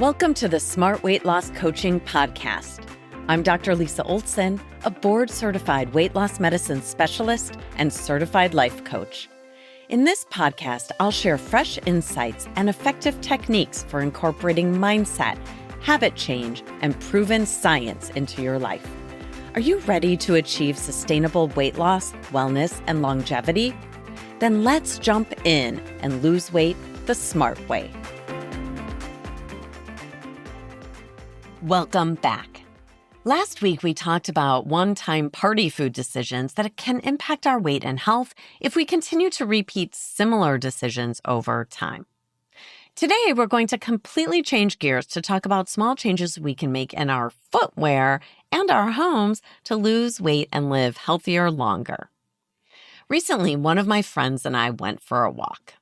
Welcome to the Smart Weight Loss Coaching Podcast. I'm Dr. Lisa Olson, a board-certified weight loss medicine specialist and certified life coach. In this podcast, I'll share fresh insights and effective techniques for incorporating mindset, habit change, and proven science into your life. Are you ready to achieve sustainable weight loss, wellness, and longevity? Then let's jump in and lose weight the smart way. Welcome back. Last week, we talked about one-time party food decisions that can impact our weight and health if we continue to repeat similar decisions over time. Today, we're going to completely change gears to talk about small changes we can make in our footwear and our homes to lose weight and live healthier longer. Recently, one of my friends and I went for a walk.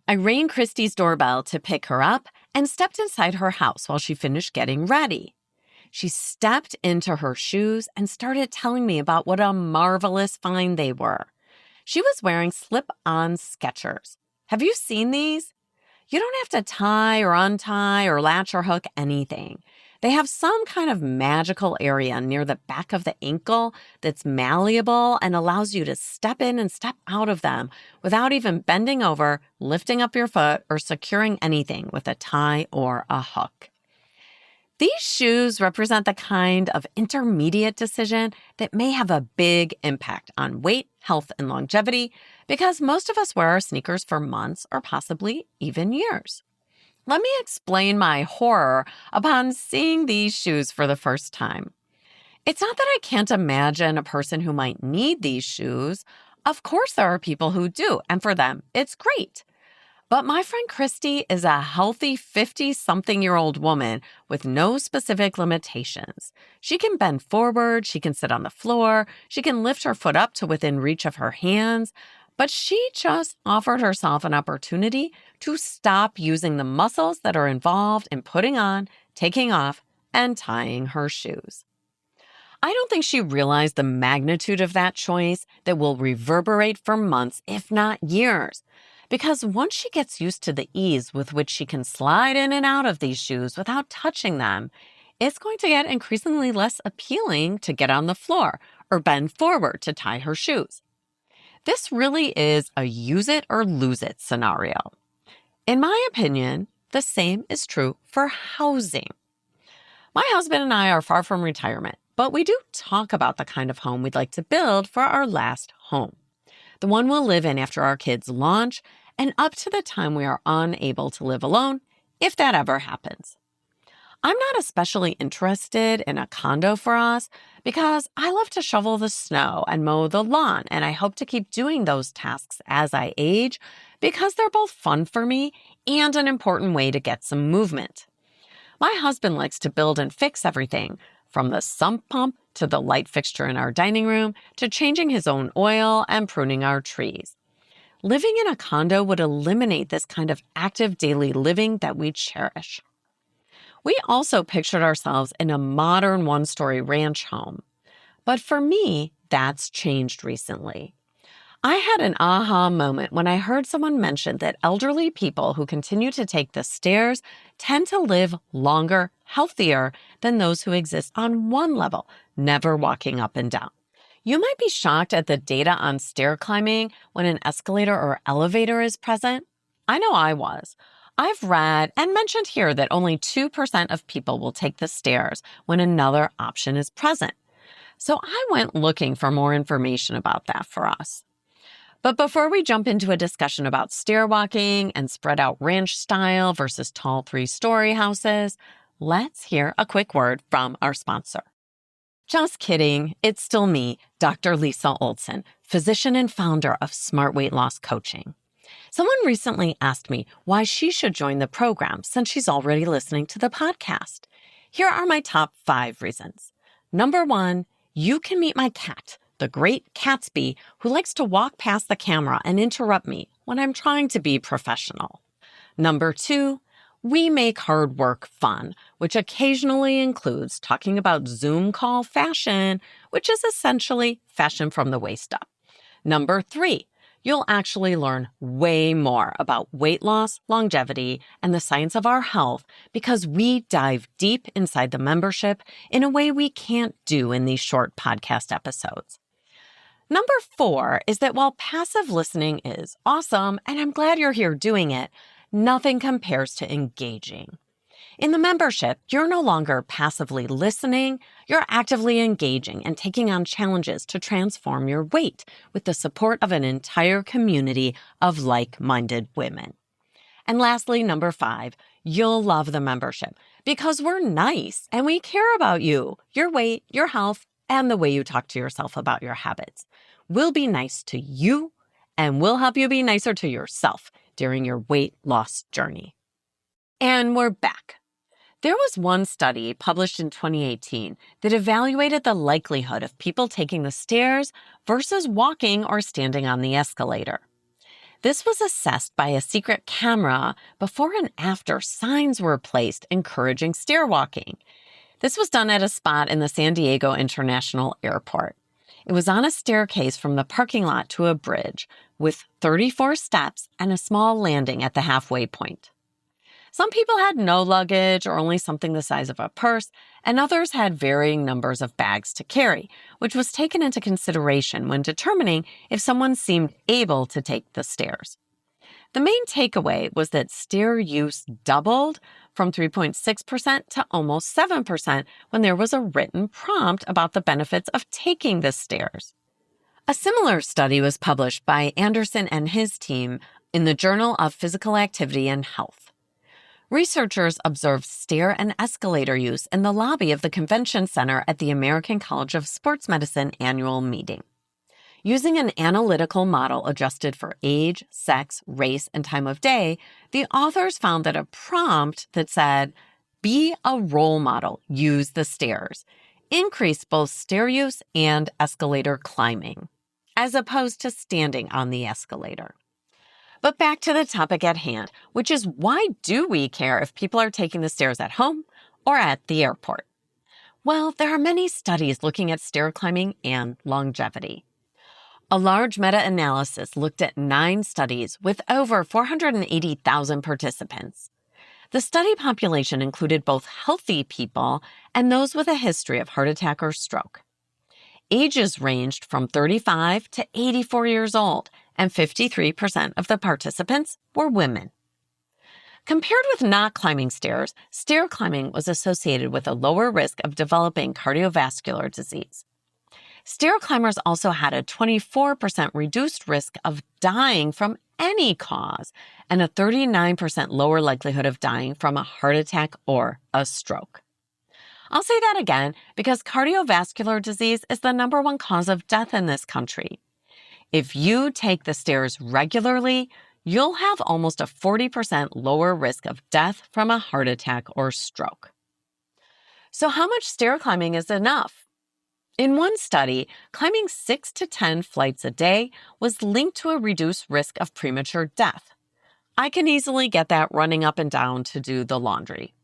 I rang Christy's doorbell to pick her up and stepped inside her house while she finished getting ready. She stepped into her shoes and started telling me about what a marvelous find they were. She was wearing slip-on Skechers. Have you seen these? You don't have to tie or untie or latch or hook anything. They have some kind of magical area near the back of the ankle that's malleable and allows you to step in and step out of them without even bending over, lifting up your foot, or securing anything with a tie or a hook. These shoes represent the kind of intermediate decision that may have a big impact on weight, health, and longevity because most of us wear our sneakers for months or possibly even years. Let me explain my horror upon seeing these shoes for the first time. It's not that I can't imagine a person who might need these shoes. Of course, there are people who do, and for them, it's great. But my friend Christy is a healthy 50-something-year-old woman with no specific limitations. She can bend forward, she can sit on the floor, she can lift her foot up to within reach of her hands, but she just offered herself an opportunity to stop using the muscles that are involved in putting on, taking off, and tying her shoes. I don't think she realized the magnitude of that choice that will reverberate for months, if not years. Because once she gets used to the ease with which she can slide in and out of these shoes without touching them, it's going to get increasingly less appealing to get on the floor or bend forward to tie her shoes. This really is a use it or lose it scenario. In my opinion, the same is true for housing. My husband and I are far from retirement, but we do talk about the kind of home we'd like to build for our last home. The one we'll live in after our kids launch and up to the time we are unable to live alone, if that ever happens. I'm not especially interested in a condo for us because I love to shovel the snow and mow the lawn, and I hope to keep doing those tasks as I age because they're both fun for me and an important way to get some movement. My husband likes to build and fix everything, from the sump pump to the light fixture in our dining room to changing his own oil and pruning our trees. Living in a condo would eliminate this kind of active daily living that we cherish. We also pictured ourselves in a modern one-story ranch home. But for me, that's changed recently. I had an aha moment when I heard someone mention that elderly people who continue to take the stairs tend to live longer, healthier than those who exist on one level, never walking up and down. You might be shocked at the data on stair climbing when an escalator or elevator is present. I know I was. I've read and mentioned here that only 2% of people will take the stairs when another option is present. So I went looking for more information about that for us. But before we jump into a discussion about stair walking and spread out ranch style versus tall 3-story houses, let's hear a quick word from our sponsor. Just kidding. It's still me, Dr. Lisa Olson, physician and founder of Smart Weight Loss Coaching. Someone recently asked me why she should join the program since she's already listening to the podcast. Here are my top 5 reasons. Number 1, you can meet my cat, the great Catsby, who likes to walk past the camera and interrupt me when I'm trying to be professional. Number 2, we make hard work fun, which occasionally includes talking about Zoom call fashion, which is essentially fashion from the waist up. Number 3, you'll actually learn way more about weight loss, longevity, and the science of our health because we dive deep inside the membership in a way we can't do in these short podcast episodes. Number 4 is that while passive listening is awesome, and I'm glad you're here doing it, nothing compares to engaging. In the membership, you're no longer passively listening, you're actively engaging and taking on challenges to transform your weight with the support of an entire community of like-minded women. And lastly, number 5, you'll love the membership because we're nice and we care about you, your weight, your health, and the way you talk to yourself about your habits. We'll be nice to you and we'll help you be nicer to yourself during your weight loss journey. And we're back. There was one study published in 2018 that evaluated the likelihood of people taking the stairs versus walking or standing on the escalator. This was assessed by a secret camera before and after signs were placed encouraging stair walking. This was done at a spot in the San Diego International Airport. It was on a staircase from the parking lot to a bridge with 34 steps and a small landing at the halfway point. Some people had no luggage or only something the size of a purse, and others had varying numbers of bags to carry, which was taken into consideration when determining if someone seemed able to take the stairs. The main takeaway was that stair use doubled from 3.6% to almost 7% when there was a written prompt about the benefits of taking the stairs. A similar study was published by Anderson and his team in the Journal of Physical Activity and Health. Researchers observed stair and escalator use in the lobby of the convention center at the American College of Sports Medicine annual meeting. Using an analytical model adjusted for age, sex, race, and time of day, the authors found that a prompt that said, "Be a role model, use the stairs," increased both stair use and escalator climbing, as opposed to standing on the escalator. But back to the topic at hand, which is why do we care if people are taking the stairs at home or at the airport? Well, there are many studies looking at stair climbing and longevity. A large meta-analysis looked at 9 studies with over 480,000 participants. The study population included both healthy people and those with a history of heart attack or stroke. Ages ranged from 35 to 84 years old, and 53% of the participants were women. Compared with not climbing stairs, stair climbing was associated with a lower risk of developing cardiovascular disease. Stair climbers also had a 24% reduced risk of dying from any cause and a 39% lower likelihood of dying from a heart attack or a stroke. I'll say that again because cardiovascular disease is the #1 cause of death in this country. If you take the stairs regularly, you'll have almost a 40% lower risk of death from a heart attack or stroke. So how much stair climbing is enough? In one study, climbing 6 to 10 flights a day was linked to a reduced risk of premature death. I can easily get that running up and down to do the laundry.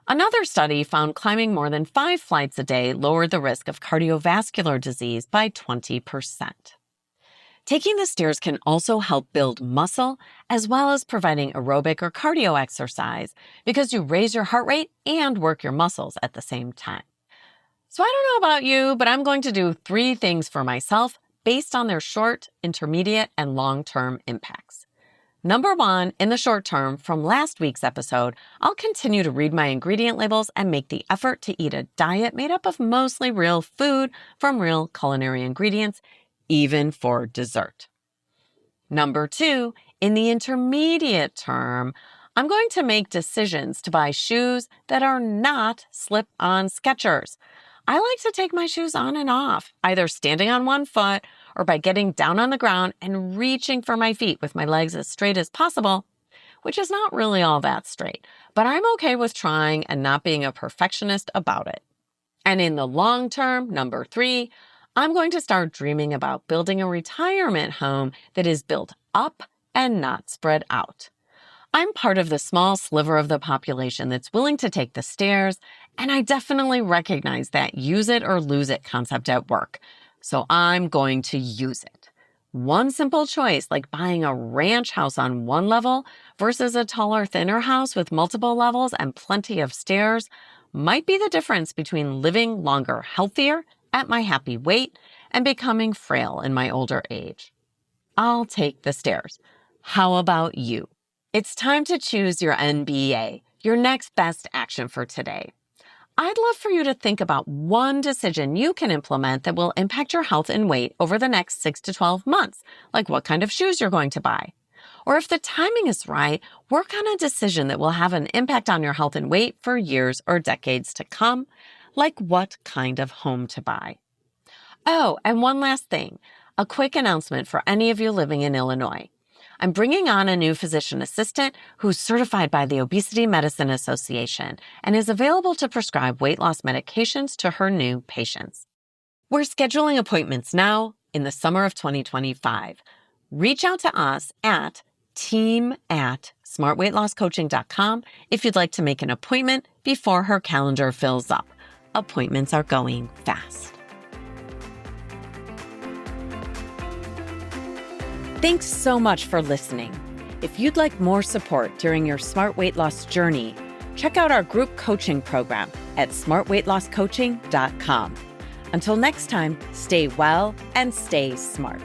Another study found climbing more than 5 flights a day lowered the risk of cardiovascular disease by 20%. Taking the stairs can also help build muscle as well as providing aerobic or cardio exercise because you raise your heart rate and work your muscles at the same time. So I don't know about you, but I'm going to do 3 things for myself based on their short, intermediate, and long-term impacts. Number 1, in the short term, from last week's episode, I'll continue to read my ingredient labels and make the effort to eat a diet made up of mostly real food from real culinary ingredients, even for dessert. Number 2, in the intermediate term, I'm going to make decisions to buy shoes that are not slip-on Skechers. I like to take my shoes on and off, either standing on one foot or by getting down on the ground and reaching for my feet with my legs as straight as possible, which is not really all that straight, but I'm okay with trying and not being a perfectionist about it. And in the long term, number 3, I'm going to start dreaming about building a retirement home that is built up and not spread out. I'm part of the small sliver of the population that's willing to take the stairs, and I definitely recognize that use it or lose it concept at work. So I'm going to use it. One simple choice, like buying a ranch house on one level versus a taller, thinner house with multiple levels and plenty of stairs, might be the difference between living longer, healthier, at my happy weight, and becoming frail in my older age. I'll take the stairs. How about you? It's time to choose your NBA, your next best action for today. I'd love for you to think about one decision you can implement that will impact your health and weight over the next 6 to 12 months, like what kind of shoes you're going to buy. Or if the timing is right, work on a decision that will have an impact on your health and weight for years or decades to come, like what kind of home to buy. Oh, and one last thing, a quick announcement for any of you living in Illinois. I'm bringing on a new physician assistant who's certified by the Obesity Medicine Association and is available to prescribe weight loss medications to her new patients. We're scheduling appointments now in the summer of 2025. Reach out to us at team@smartweightlosscoaching.com if you'd like to make an appointment before her calendar fills up. Appointments are going fast. Thanks so much for listening. If you'd like more support during your smart weight loss journey, check out our group coaching program at smartweightlosscoaching.com. Until next time, stay well and stay smart.